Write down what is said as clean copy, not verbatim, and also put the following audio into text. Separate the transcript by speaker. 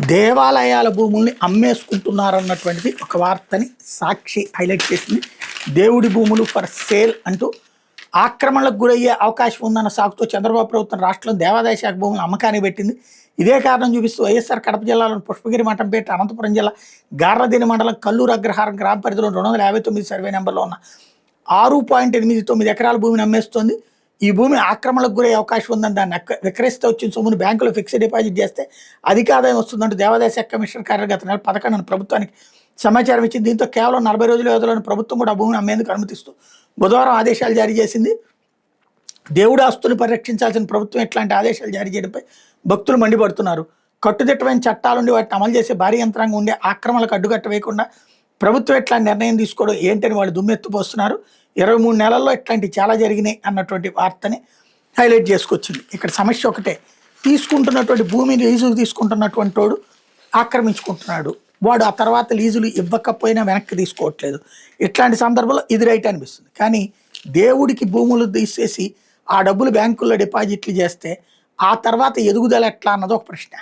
Speaker 1: దేవాలయాల భూముల్ని అమ్మేసుకుంటున్నారన్నటువంటిది ఒక వార్తని సాక్షి హైలైట్ చేసింది. దేవుడి భూములు ఫర్ సేల్ అంటూ ఆక్రమణలకు గురయ్యే అవకాశం ఉందన్న సాకుతో చంద్రబాబు ప్రభుత్వం రాష్ట్రంలో దేవాదాయ శాఖ భూములు అమ్మకానికి పెట్టింది. ఇదే కారణం చూపిస్తూ వైఎస్ఆర్ కడప జిల్లాలోని పుష్పగిరి మఠంపేట, అనంతపురం జిల్లా గార్లదిని మండలం కల్లూరు అగ్రహారం గ్రామ పరిధిలో 259 సర్వే నెంబర్లో ఉన్న 6.89 ఎకరాల భూమిని అమ్మేస్తోంది. ఈ భూమి ఆక్రమణకు గురయ్యే అవకాశం ఉందని దాన్ని విక్రయిస్తే వచ్చిన సొమ్మును బ్యాంకులో ఫిక్స్డ్ డిపాజిట్ చేస్తే అధిక ఆదాయం వస్తుందంటూ దేవాదాయ శాఖ కమిషనర్ కార్యాలయం గత నెల 11న ప్రభుత్వానికి సమాచారం ఇచ్చింది. దీంతో కేవలం 40 రోజుల వ్యవధిలోని ప్రభుత్వం కూడా ఆ భూమిని అమ్మేందుకు అనుమతిస్తూ బుధవారం ఆదేశాలు జారీ చేసింది. దేవుడి ఆస్తులను పరిరక్షించాల్సిన ప్రభుత్వం ఇట్లాంటి ఆదేశాలు జారీ చేయడంపై భక్తులు మండిపడుతున్నారు. కట్టుదిట్టమైన చట్టాలుండి వాటిని అమలు చేసే భారీ యంత్రాంగం ఉండే ఆక్రమణలకు అడ్డుకట్ట వేయకుండా ప్రభుత్వం ఇట్లాంటి నిర్ణయం తీసుకోవడం ఏంటని వాళ్ళు దుమ్మెత్తుపోస్తున్నారు. 23 నెలల్లో ఇట్లాంటి చాలా జరిగినాయి అన్నటువంటి వార్తని హైలైట్ చేసుకొచ్చింది. ఇక్కడ సమస్య ఒకటే, తీసుకుంటున్నటువంటి భూమిని లీజుకు తీసుకుంటున్నటువంటి వాడు ఆక్రమించుకుంటున్నాడు. వాడు ఆ తర్వాత లీజులు ఇవ్వకపోయినా వెనక్కి తీసుకోవట్లేదు. ఇట్లాంటి సందర్భంలో ఇది రైట్ అనిపిస్తుంది. కానీ దేవుడికి భూములు తీసేసి ఆ డబ్బులు బ్యాంకుల్లో డిపాజిట్లు చేస్తే ఆ తర్వాత ఎదుగుదల ఎట్లా అన్నది ఒక ప్రశ్న.